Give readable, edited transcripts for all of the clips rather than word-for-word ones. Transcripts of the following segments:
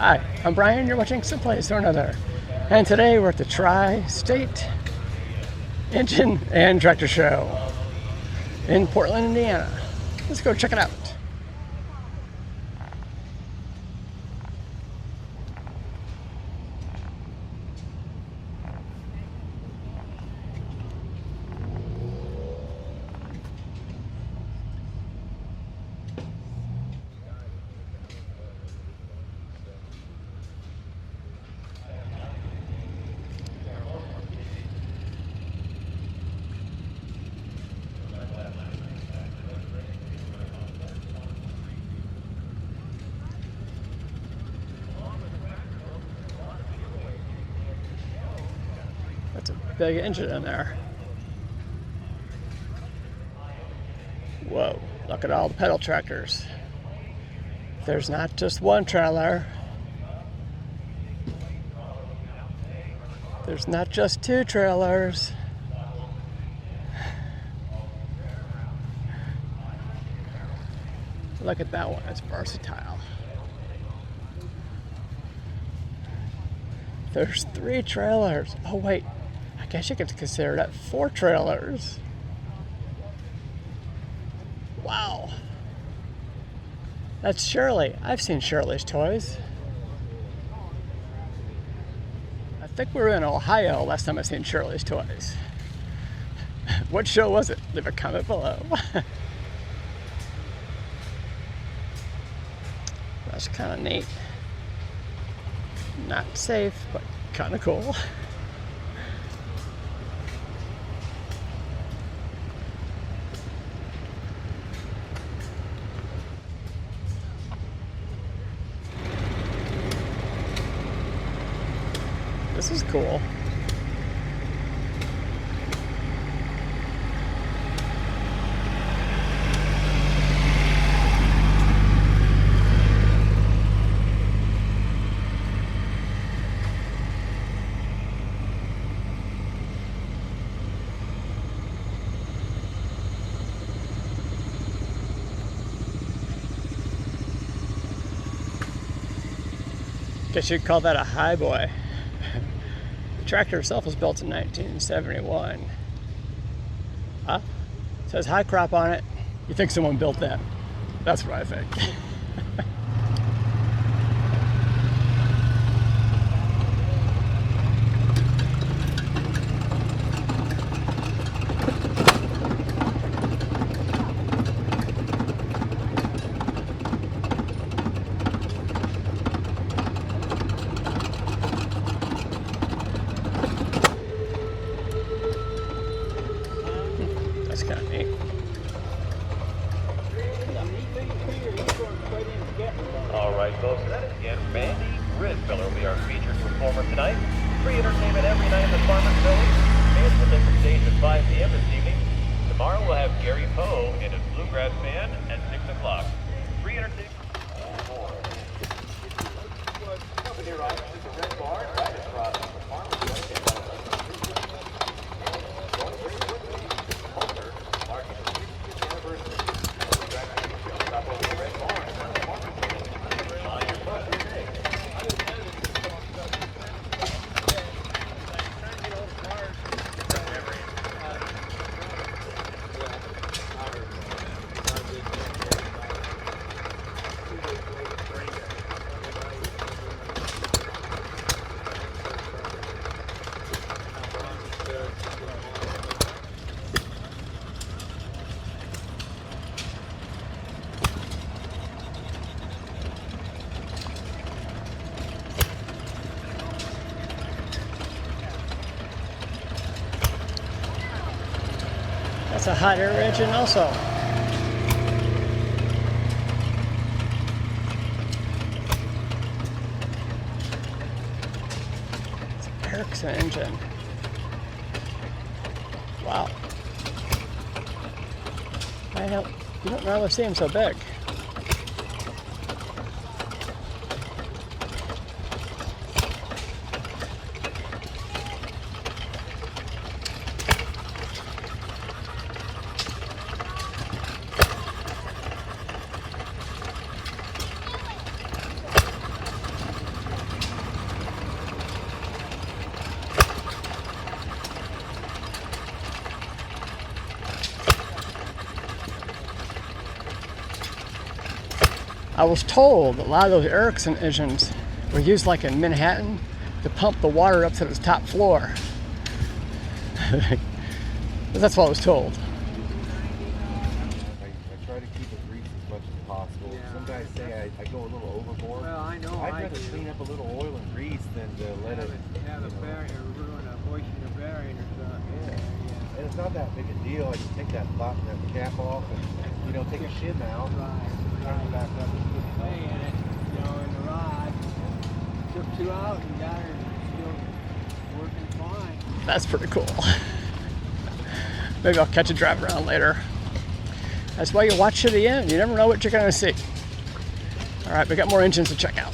Hi, I'm Brian. You're watching Someplace or Another. And today we're at the Tri-State Engine and Tractor Show in Portland, Indiana. Let's go check it out. That's a big engine in there. Whoa, look at all the pedal tractors. There's not just one trailer. There's not just two trailers. Look at that one, it's versatile. There's 3 trailers. Oh wait, I guess you could consider that 4 trailers. Wow. That's Shirley. I've seen Shirley's toys. I think we were in Ohio last time I seen Shirley's toys. What show was it? Leave a comment below. That's kind of neat. Not safe, but kind of cool. This is cool. Guess you'd call that a highboy. The tractor itself was built in 1971. Huh? It says high crop on it. You think someone built that? That's what I think. That's kind of neat. All right, folks, that is again Randy Gridfiller will be our featured performer tonight. Free entertainment every night at the Farmers Village. Bands will take the stage at 5 p.m. this evening. Tomorrow we'll have Gary Poe and his Bluegrass Band at 6 o'clock. Free entertainment. Company rides to the Red Barn right across the Farmers Village. That's a hot air engine also. It's an Ericsson engine. Wow. You don't normally see them so big. I was told that a lot of those Ericsson engines were used like in Manhattan to pump the water up to the top floor. That's what I was told. I try to keep it greased as much as possible. Yeah. Some guys say I go a little overboard. Well, I know I'd I rather do. clean up a little oil and grease than to let it. Have a bearing or ruin a hoist in a bearing or something. Yeah. And it's not that big a deal. I just take that cap off and take a shim out. Turn it back up. Hey, and it, in the rod, took 2 out and got her still working fine. That's pretty cool. Maybe I'll catch a drive around later. That's why you watch to the end. You never know what you're going to see. All right, we got more engines to check out.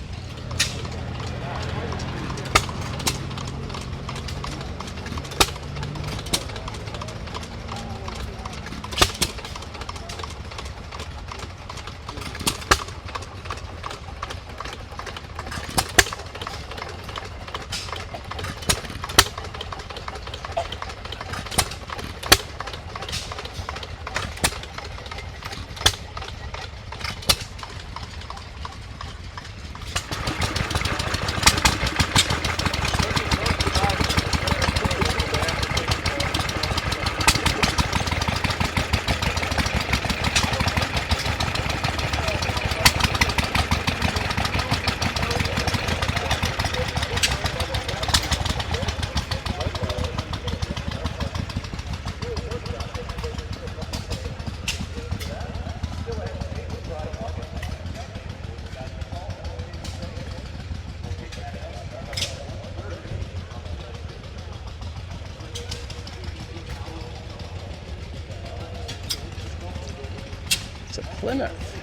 It's a Plymouth.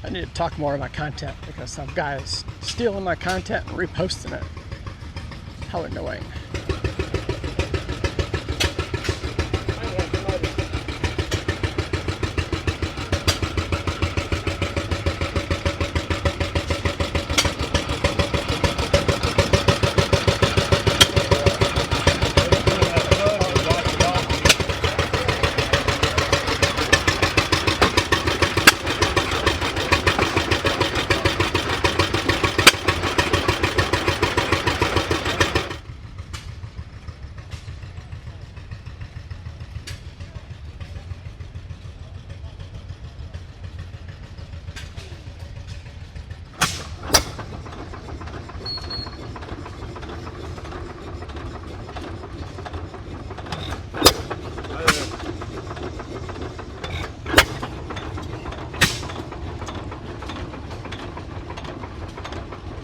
I need to talk more about content because some guys stealing my content and reposting it. How annoying.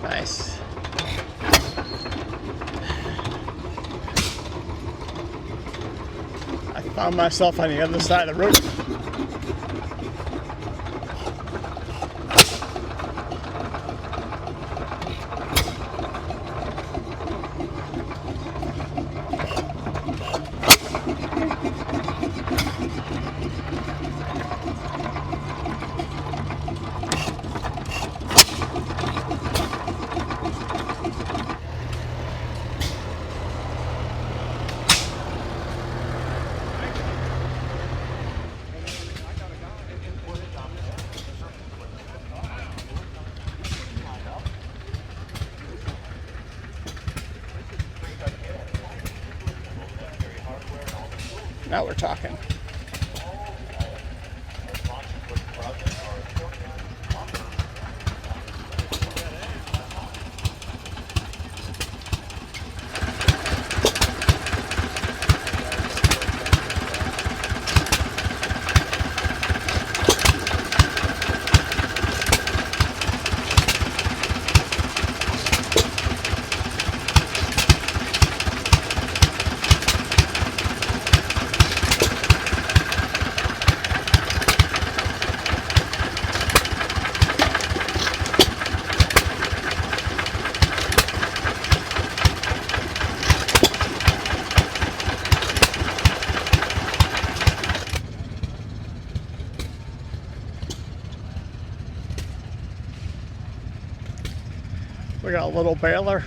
Nice. I found myself on the other side of the road. Now we're talking. We got a little baler.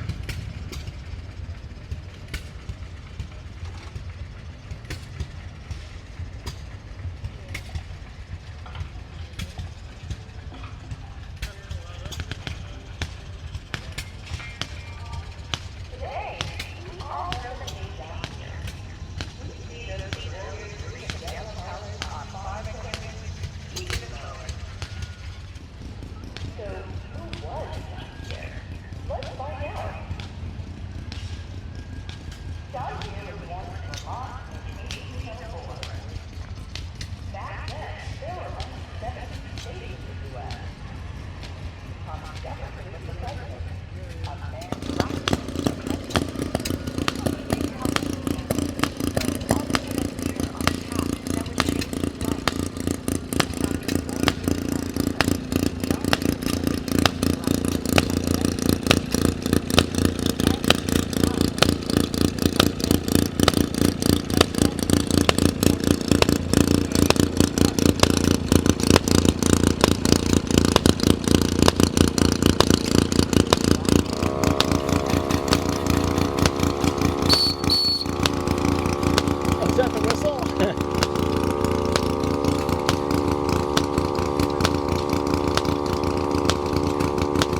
Is that the whistle?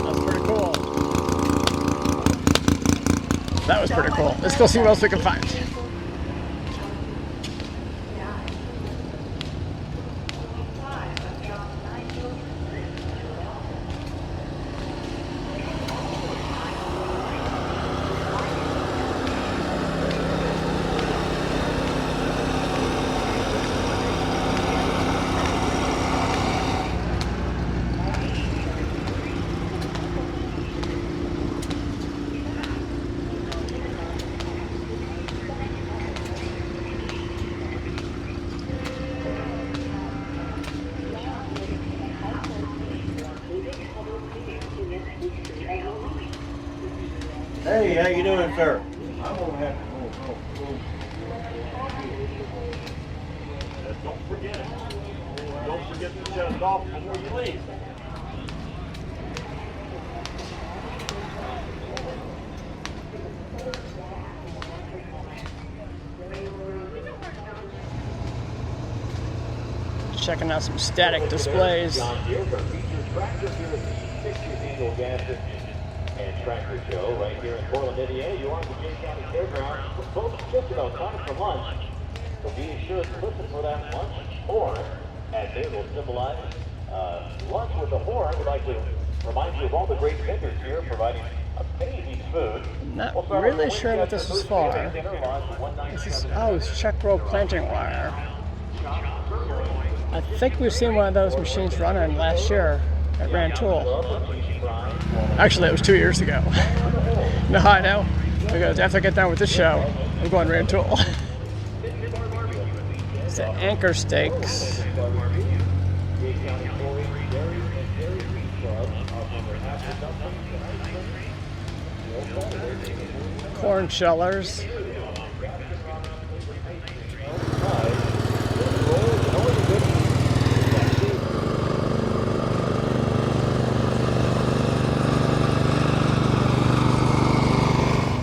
That's pretty cool. That was pretty cool. Let's go see what else we can find. Hey, how you doing, sir? I'm gonna have to Don't forget to shut it off before you leave. Checking out some static displays. John Deere, our featured tractor here at the 60th Annual Gas and Tractor Show right here in Portland, Indiana. You're on the Jay County Fairgrounds. Folks, just about time for lunch. So be sure to listen for that lunch horn, as it will symbolize lunch with a horn. We'd like to remind you of all the great vendors here providing amazing food. Not really sure what this is for. This is, oh, it's Czech roll planting wire. I think we've seen one of those machines running last year at Rantoul. Actually, it was 2 years ago. No, I know. Because after I get done with this show, I'm going to Rantoul. It's the anchor steaks. Corn shellers.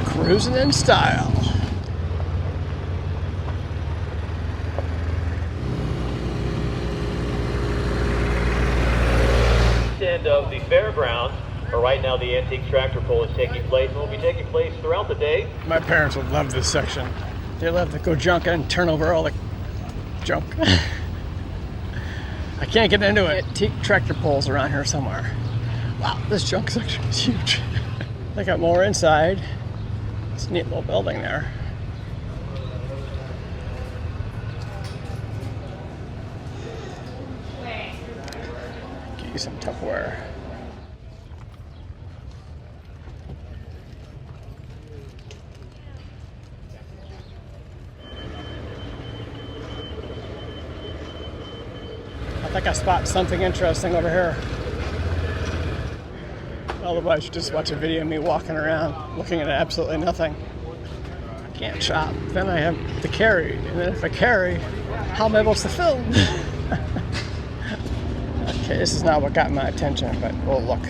Cruising in style. End of the fairgrounds, or right now the antique tractor pull is taking place and will be taking place throughout the day. My parents would love this section. They love to go junking and turn over all the junk. I can't get into it. Antique tractor pulls around here somewhere. Wow, this junk section is huge. They got more inside. It's a neat little building there. Get you some Tupperware. I think I spot something interesting over here. Otherwise, you just watch a video of me walking around looking at absolutely nothing. I can't shop. Then I have to carry. And then if I carry, how am I able to film? Okay, this is not what got my attention, but we'll look.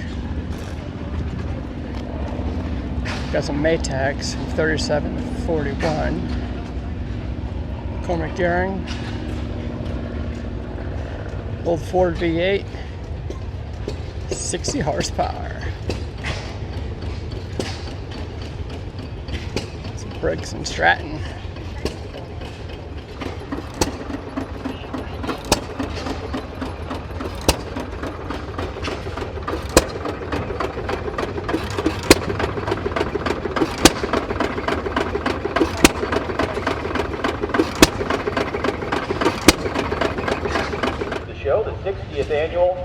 Got some Maytags, 37 to 41. Cormac Gearing. Old Ford V8. 60 horsepower. Some Briggs and Stratton. Show, the 60th annual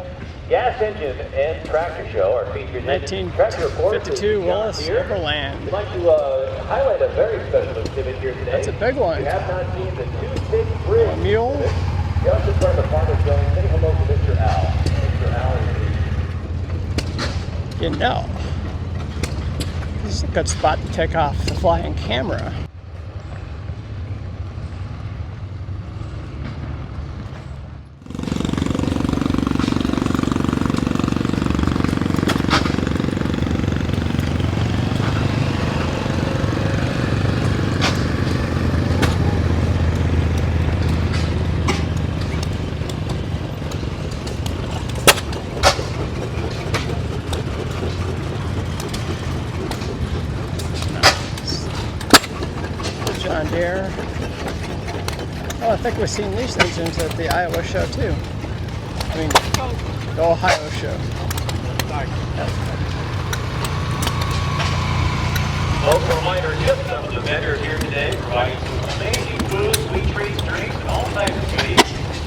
Gas Engine and Tractor Show are featured in 1952 Willis Overland. We'd like to highlight a very special exhibit here today. That's a big one. We have not seen the 2-6 bridge. A mule. Just in front of the Farmers Building. Say hello to Mr. Al. Mr. Al is You know, this is a good spot to take off the flying camera. John Deere. Oh, I think we've seen these engines at the Iowa show too. I mean, the Ohio show. local reminder, just some of the vendors here today providing some amazing food, sweet treats, drinks, and all types of goodies.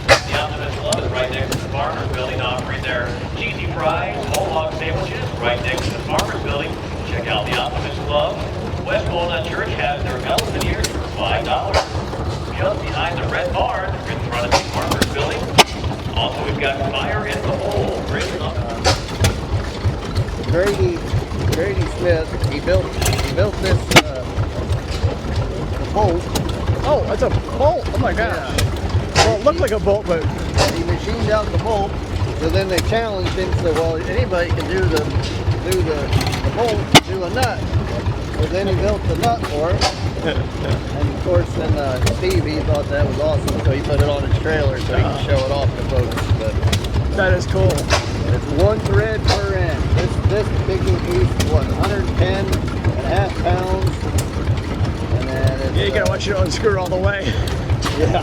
The Optimist Club is right next to the Farmers Building, offering their cheesy fries, whole hog sandwiches right next to the Farmers Building. Check out the Optimist Club. West Walnut Church has their bells and ears for $5. Just behind the Red Barn, in front of the Farmers Building. Also, we've got Fire in the Hole. Grady Smith, he built this bolt. Oh, it's a bolt. Oh my gosh. Well, it looked like a bolt, but And he machined out the bolt. So then they challenged him. So well, anybody can do the bolt, do a nut. So then he built the nut for it. And of course, then Steve, he thought that was awesome, so he put it on his trailer so he can show it off to folks. But that is cool. it's one thread per end. This picking piece is what, 110.5 pounds. And then it's, Yeah, you gotta watch it unscrew all the way. Yeah.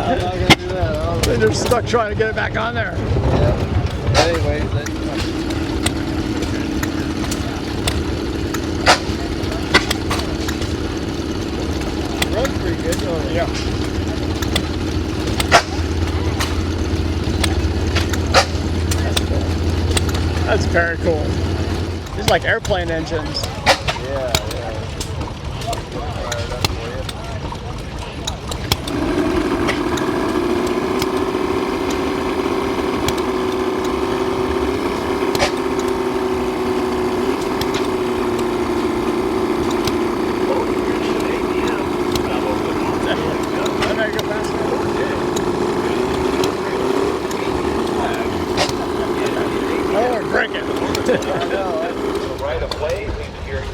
I'm not gonna do that. Then you're stuck trying to get it back on there. Yeah. Anyways, runs pretty good, don't it? Yeah. That's cool. That's very cool. These are like airplane engines. Yeah. Fired up for you. I'm gonna go faster. Oh, we're breaking. Right of way, please adhere to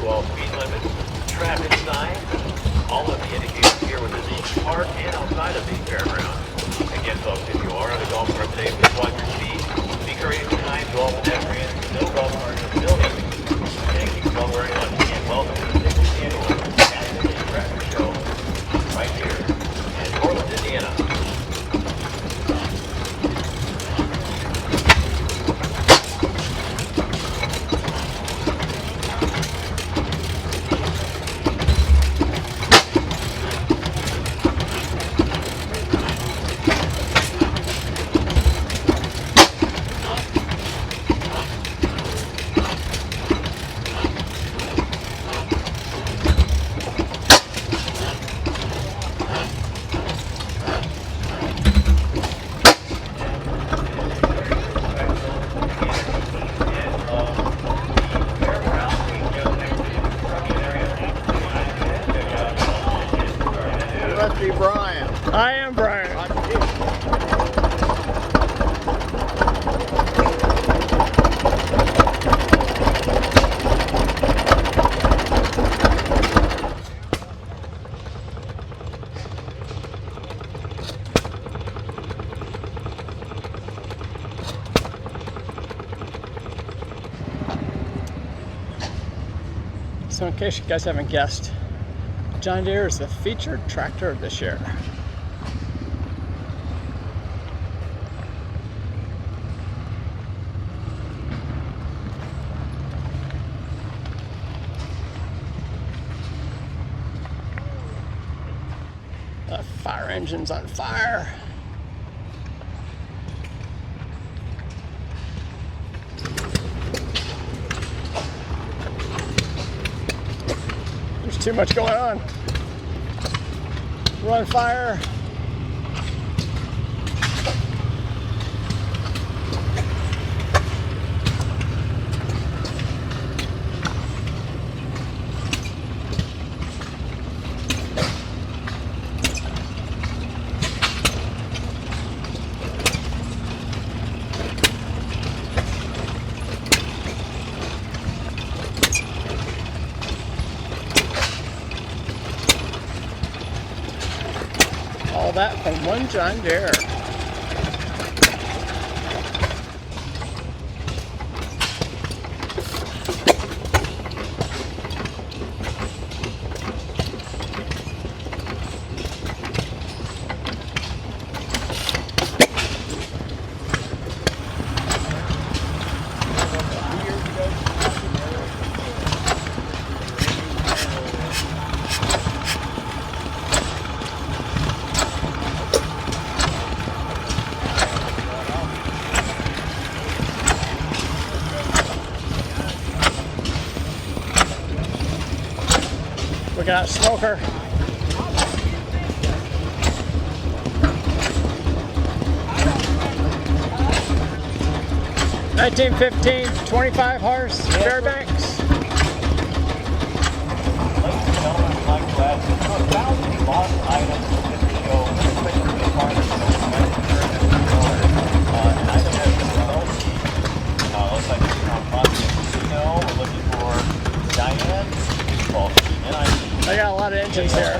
I am Brian. I'm Jim. So in case you guys haven't guessed, John Deere is the featured tractor of this year. The fire engine's on fire. There's too much going on. We're on fire. All that from one John Deere. Look at that smoker. (1915) 25 horse Fairbanks. Ladies and gentlemen, we'd like to add to 1,000 lost items at the show. Especially the farmers show. An item has been LC. Looks like it's from Montecito. We're looking for Diane Balky. I got a lot of engines here.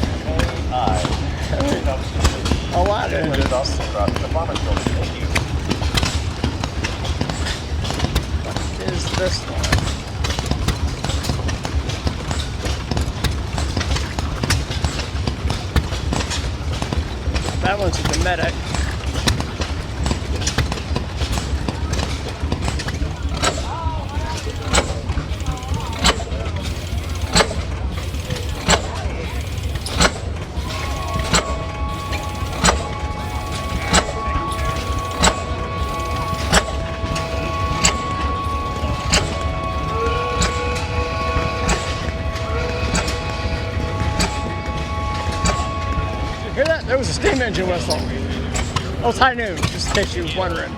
A lot of engines. The farmers building. Thank you. What is this one? That one's a Dometic. Hear that? There was a steam engine whistle. That was high noon, just in case you was wondering.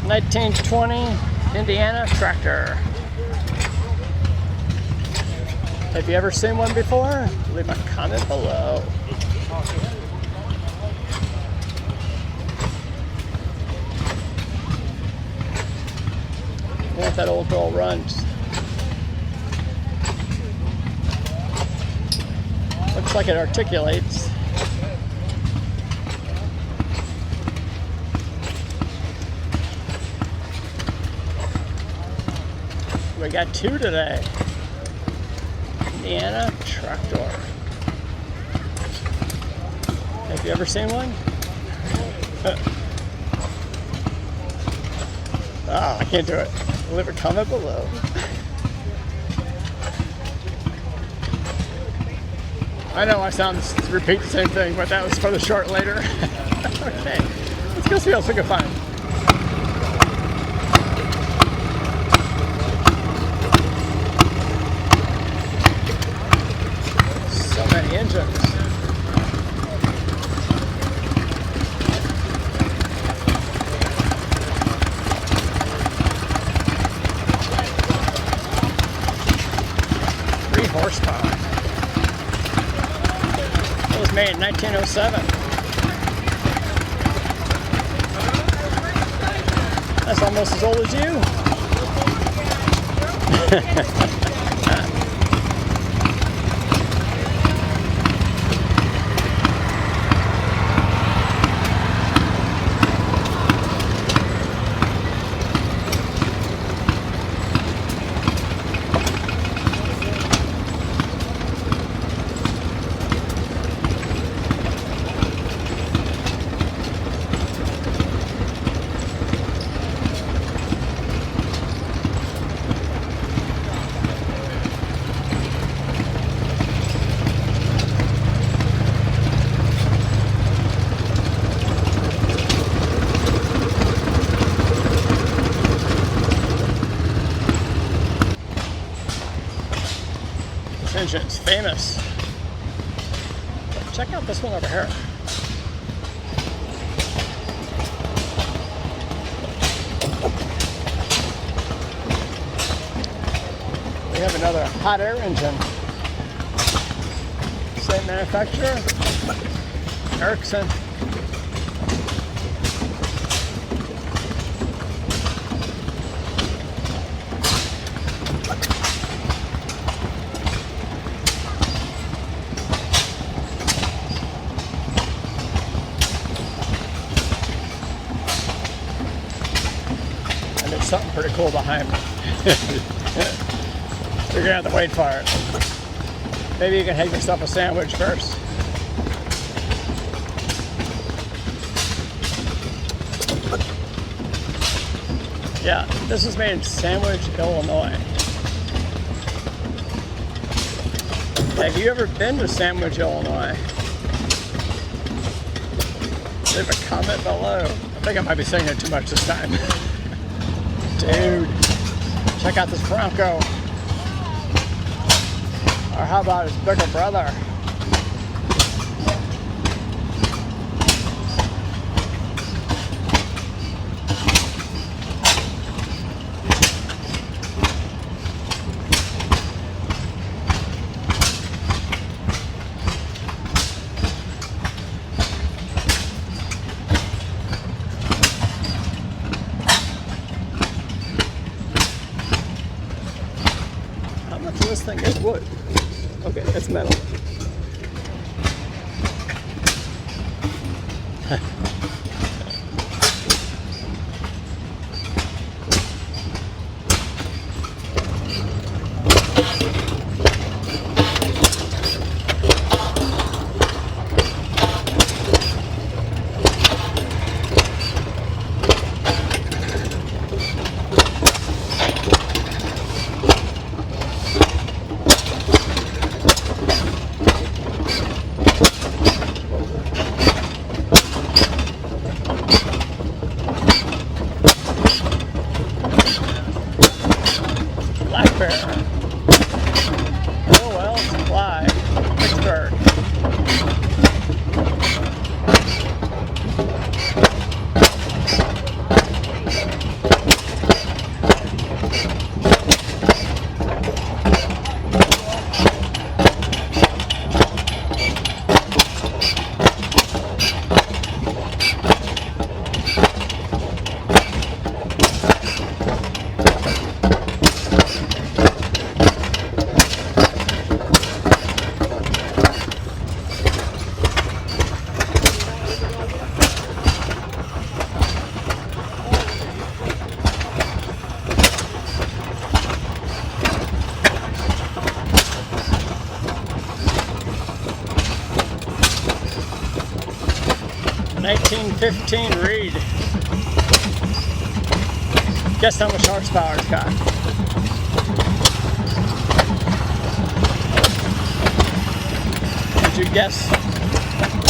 (1920) Indiana tractor. Have you ever seen one before? Leave a comment below. I wonder if that old girl runs. Looks like it articulates. we got two today. Indiana tractor. Have you ever seen one? Oh, I can't do it. Leave a comment below. I know I repeat the same thing, but that was for the short later. Okay, let's go see what else we can find. So many engines. Horsepower. It was made in 1907. That's almost as old as you. Engine's famous. Check out this one over here. We have another hot air engine. Same manufacturer, Ericsson. There's something pretty cool behind me. You're gonna have to wait for it. Maybe you can have yourself a sandwich first. Yeah, this is made in Sandwich, Illinois. Have you ever been to Sandwich, Illinois? Leave a comment below. I think I might be saying it too much this time. Dude, check out this Bronco. Or how about his bigger brother? How much of this thing is wood? Okay, it's metal. 1915 Reed. Guess how much horsepower it's got. Did you guess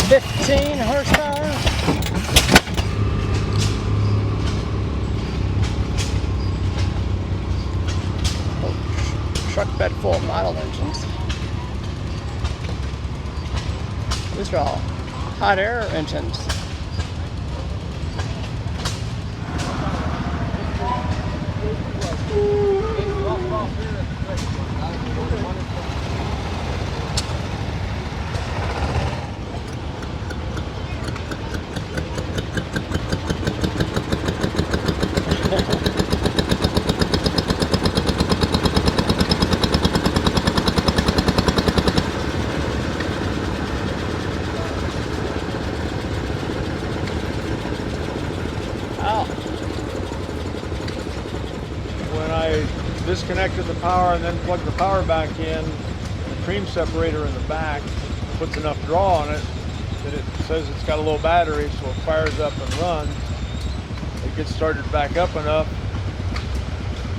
15 horsepower? Truck bed full of model engines. These are all hot air engines. When I disconnected the power and then plugged the power back in, the cream separator in the back puts enough draw on it that it says it's got a low battery, so it fires up and runs. It gets started back up enough,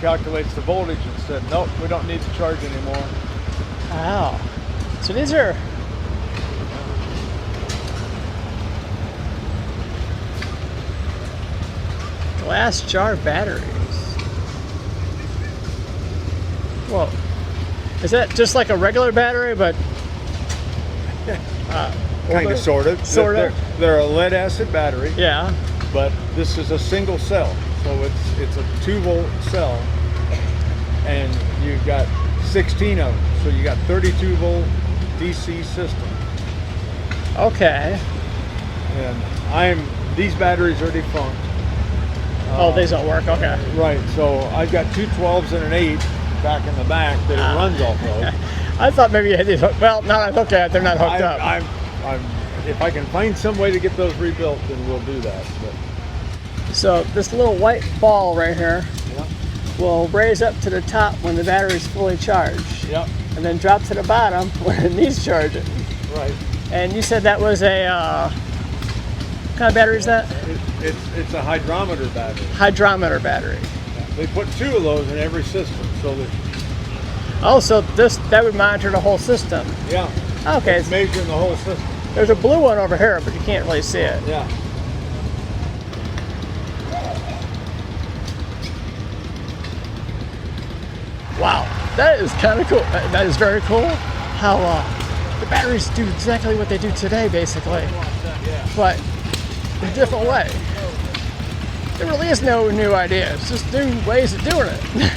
calculates the voltage and said, nope, we don't need to charge anymore. Wow. So these are glass jar batteries. Whoa. Is that just like a regular battery, but Kind older? of, sort of. Sort of? They're a lead acid battery, Yeah. but this is a single cell. So it's a 2-volt cell, and you've got 16 of them. So you got 32-volt DC system. Okay. And these batteries are defunct. Oh, these don't work. Okay. Right, so I've got two 12s and an 8 back in the back that it runs off of. I thought maybe you had these hooked. Well, now I look at it, they're not hooked up. If I can find some way to get those rebuilt, then we'll do that. But, So this little white ball right here yeah, will raise up to the top when the battery's fully charged, yeah, and then drop to the bottom when it needs charging. right. And you said that was a what kind of battery is that? It's a hydrometer battery. Hydrometer battery. They put 2 of those in every system, so that, Oh, so that would monitor the whole system. yeah, Okay. it's measuring the whole system. There's a blue one over here, but you can't really see it. Yeah. Wow, that is kind of cool. That is very cool. How the batteries do exactly what they do today, basically, but in a different way. There really is no new idea. It's just new ways of doing it.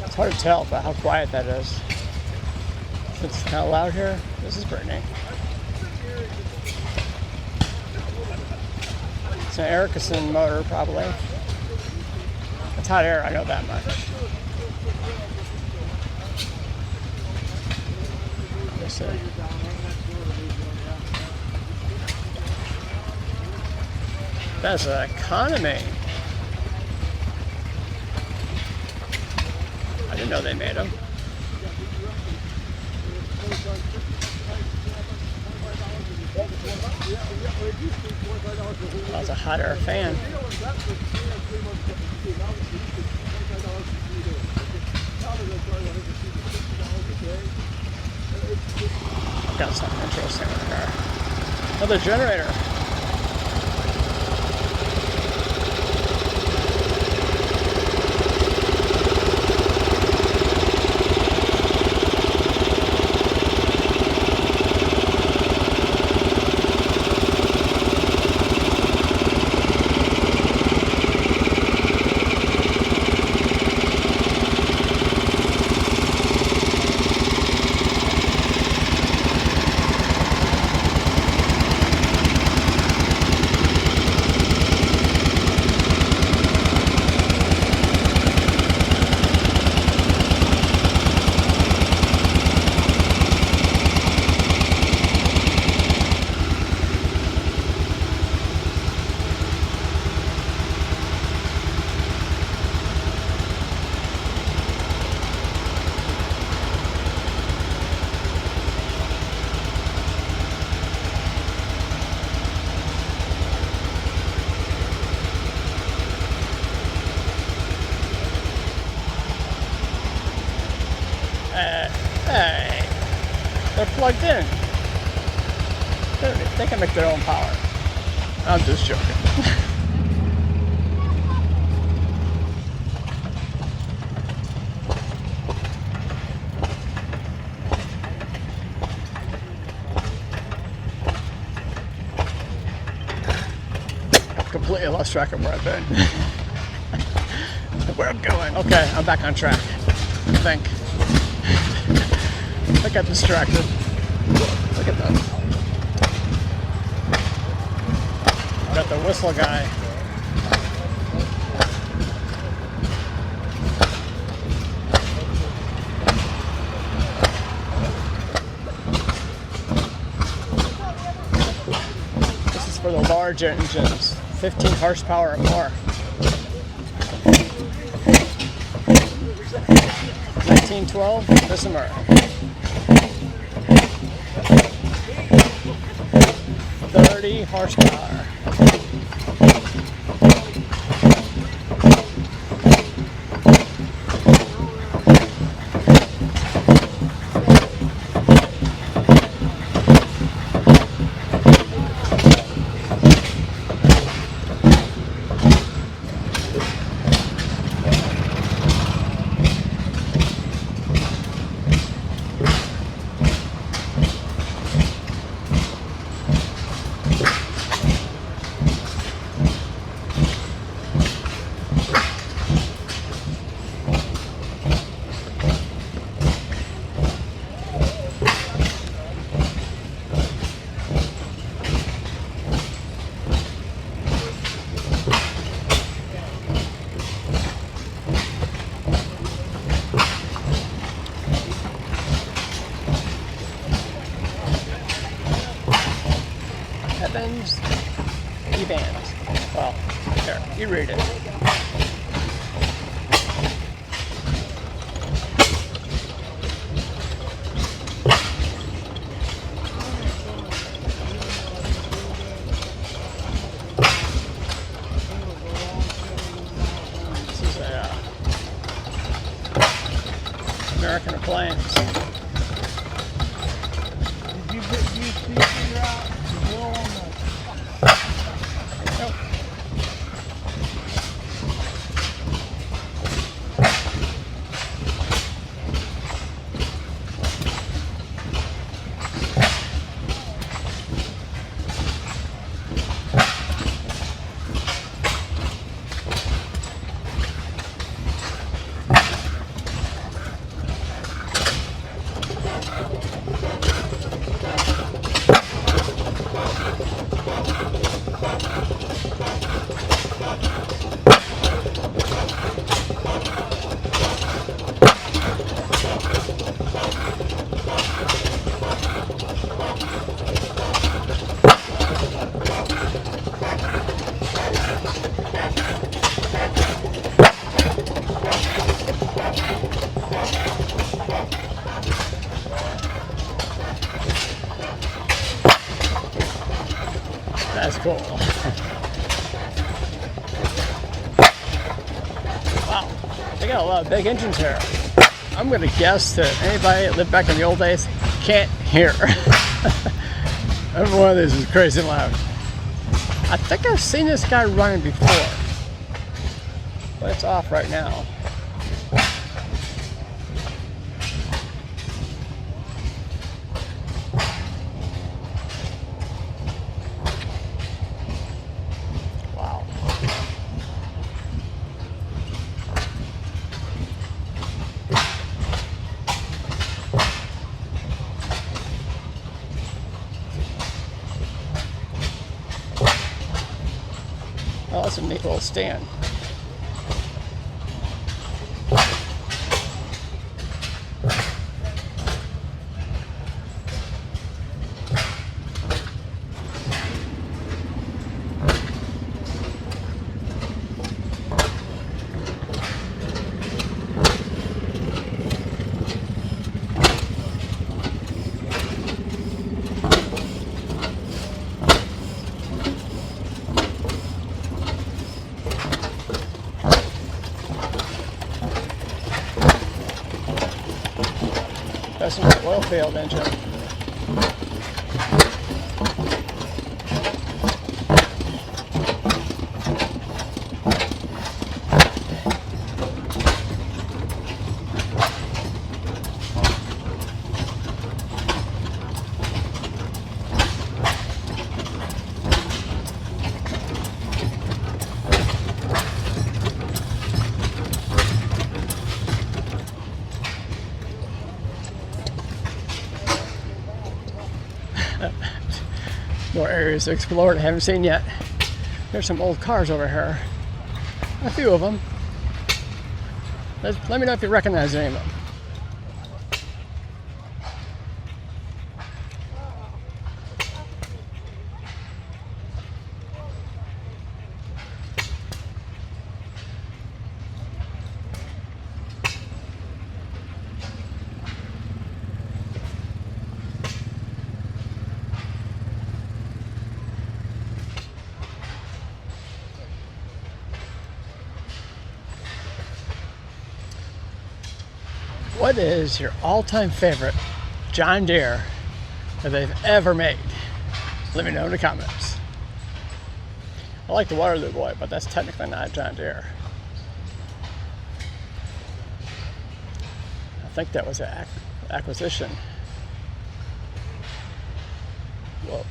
It's hard to tell by how quiet that is. It's kind of loud here. This is pretty neat. It's an Ericsson motor, probably. It's hot air, I know that much. Let's see. That's an economy. I didn't know they made them. That's a hot air fan. I've got something interesting in the car. Another generator. Hey, they're plugged in. They can make their own power. I'm just joking. I've completely lost track of where I've been. Where I'm going. Okay, I'm back on track. I think. I got distracted. Look at that. Got the whistle guy. This is for the large engines, 15 horsepower or more. 1912 Bessemer. 30 horsepower. Evans, Evans. Well, there, you read it. This is a American Appliance. Did you figure out the bill on the... Nope. That's cool. Wow, they got a lot of big engines here. I'm gonna guess that anybody that lived back in the old days can't hear. Every one of these is crazy loud. I think I've seen this guy running before, but it's off right now. Wow. Oh, that's a neat little stand. That's an oil field engine. More areas to explore that I haven't seen yet. There's some old cars over here. A few of them. Let me know if you recognize any of them. What is your all-time favorite John Deere that they've ever made? Let me know in the comments. I like the Waterloo Boy, but that's technically not John Deere. I think that was an acquisition. Whoa.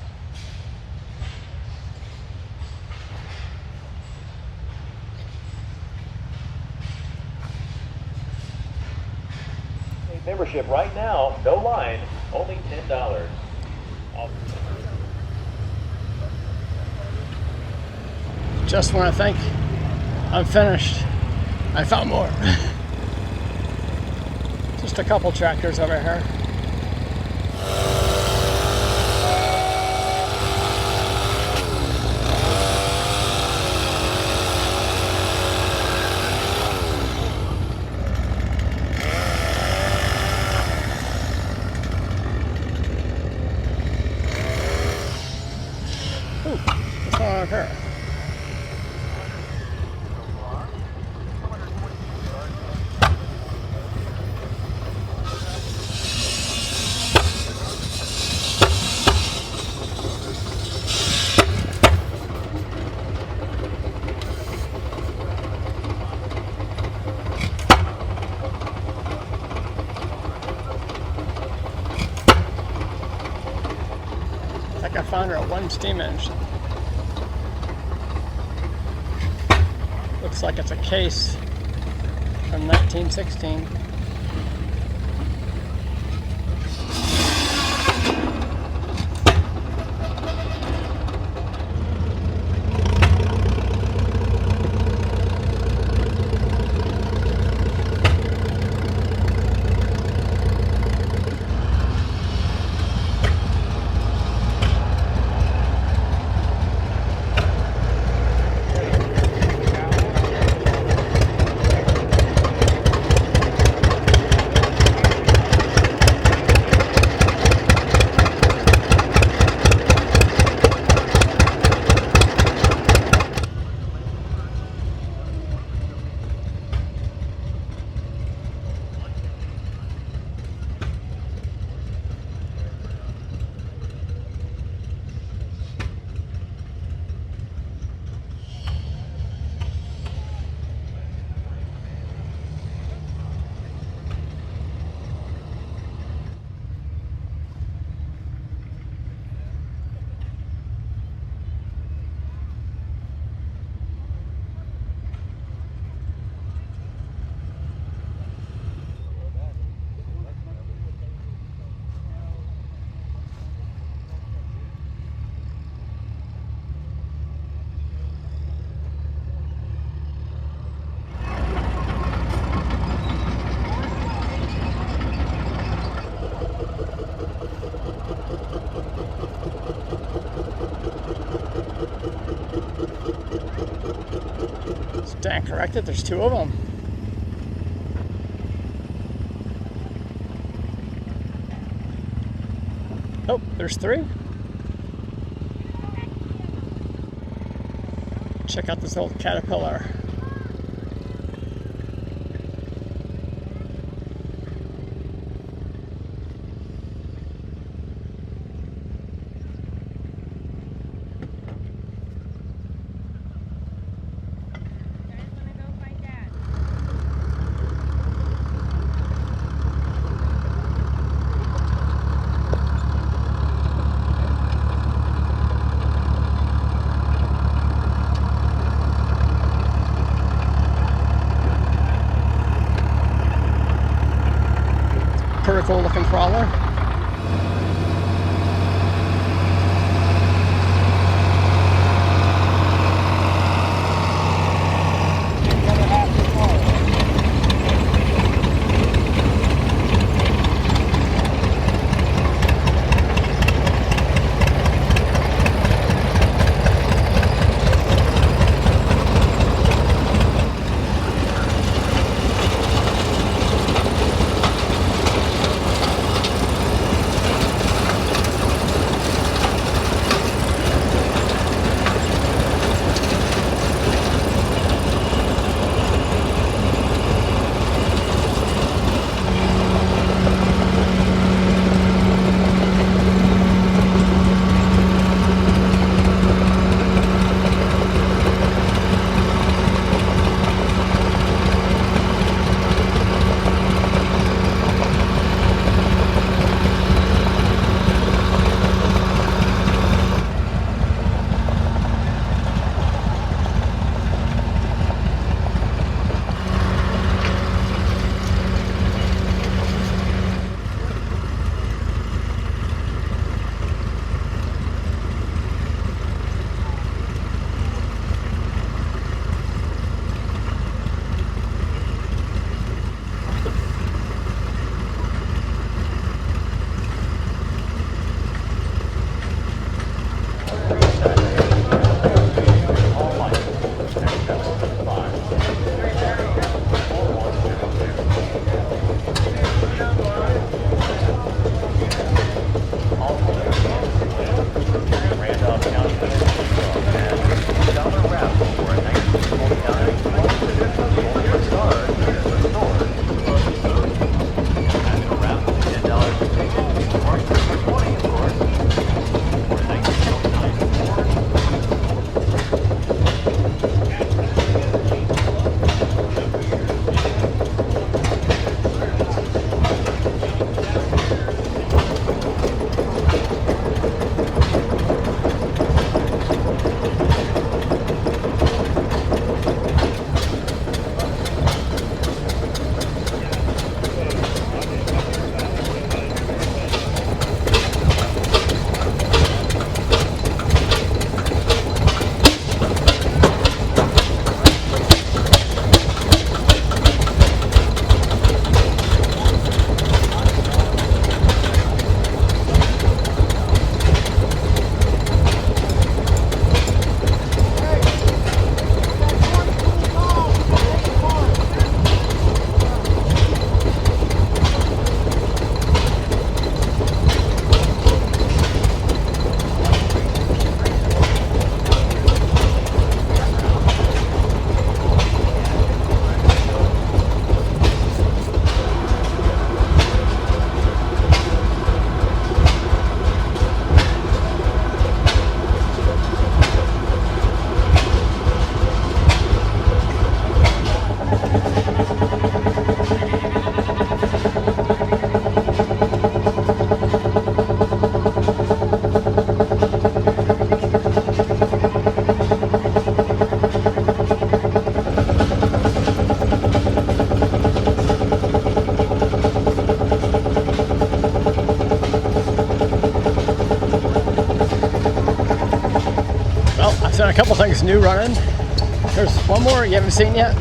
Membership right now, no line, only $10. Just when I think I'm finished, I found more. Just a couple tractors over here. Ooh, what's going on up here? I found her at one steam engine. Looks like it's a case from 1916. stand corrected. There's two of them. Oh, there's three. Check out this old Caterpillar. Pretty cool looking crawler. So a couple things new running. There's one more you haven't seen yet.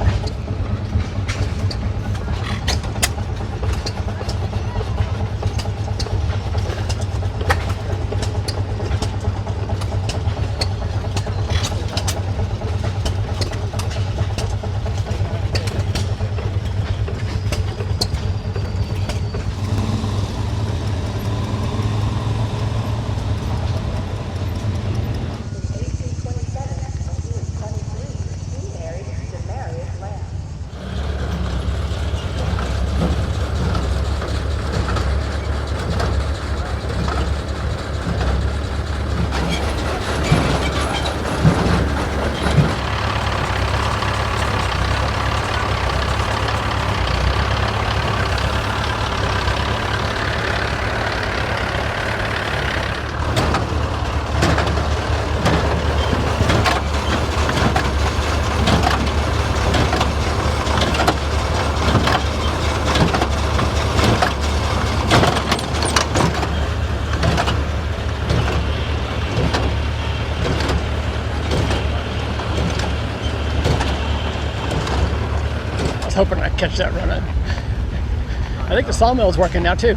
was hoping I'd catch that running. I think the sawmill's working now too.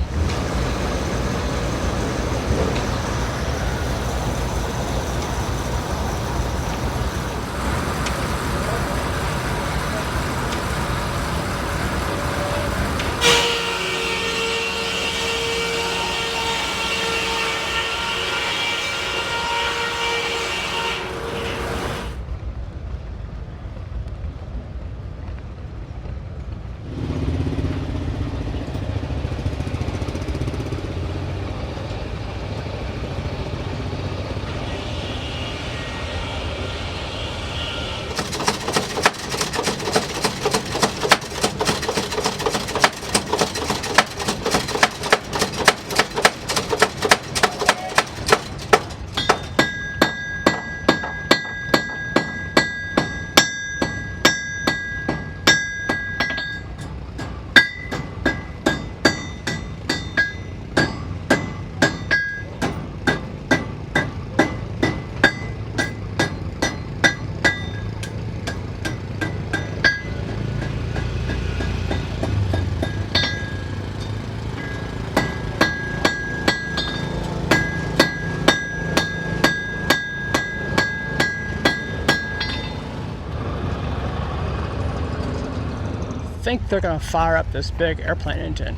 I think they're gonna fire up this big airplane engine,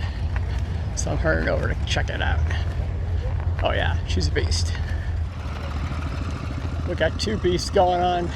so I'm hurrying over to check it out. Oh yeah, she's a beast. We got two beasts going on.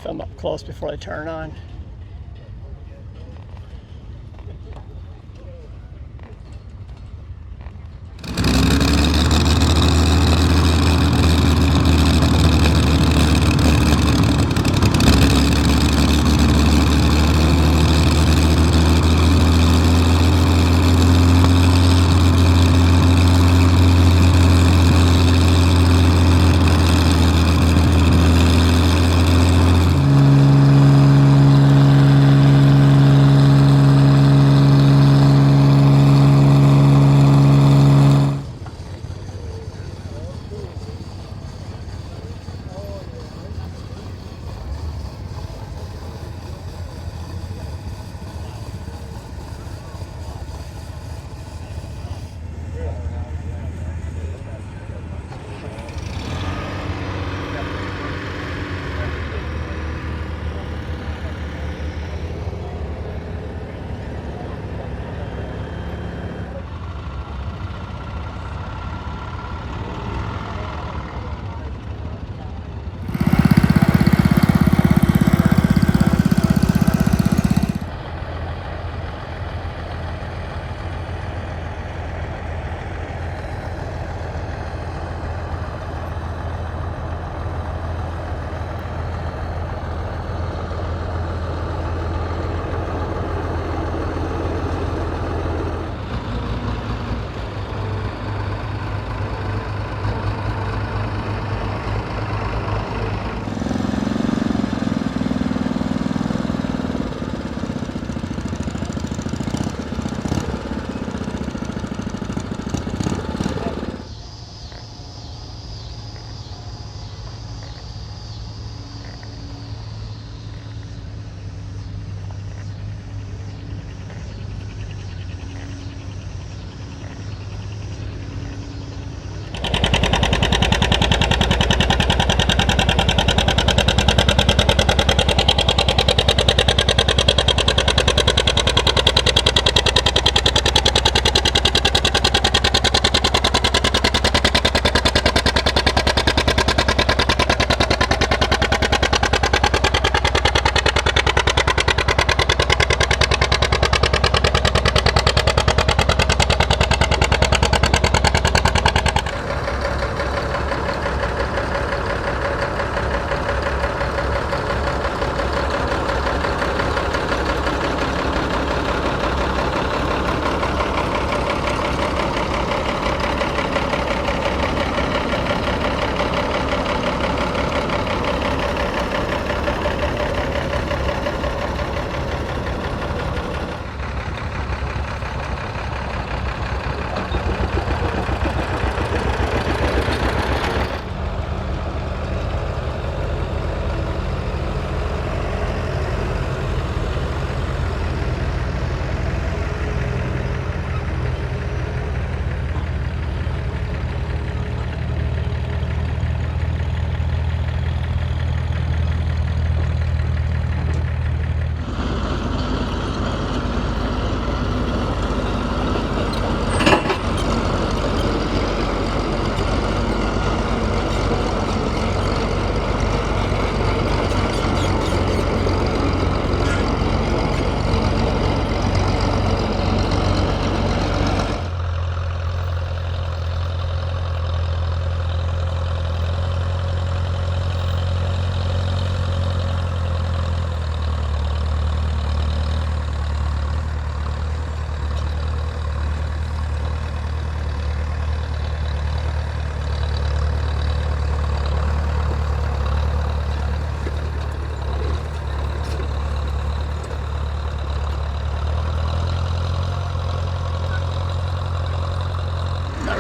Film up close before they turn on.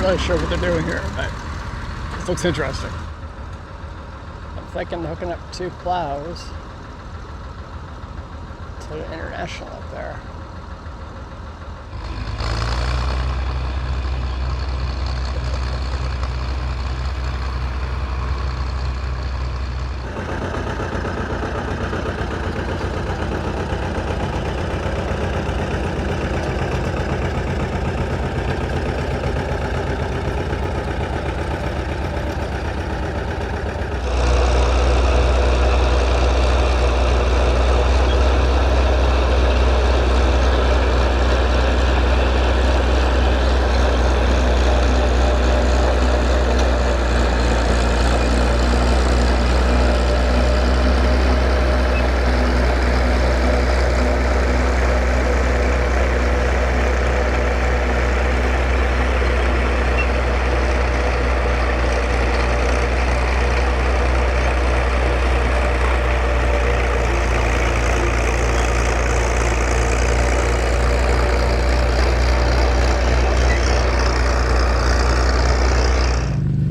really sure what they're doing here, but this looks interesting. I'm thinking hooking up 2 plows to the International up there.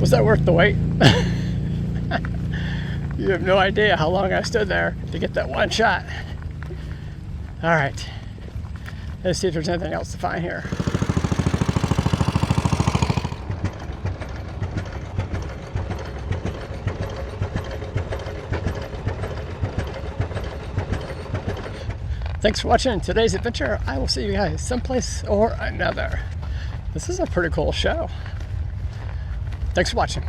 Was that worth the wait? You have no idea how long I stood there to get that one shot. All right, let's see if there's anything else to find here. Thanks for watching today's adventure. I will see you guys someplace or another. This is a pretty cool show. Thanks for watching.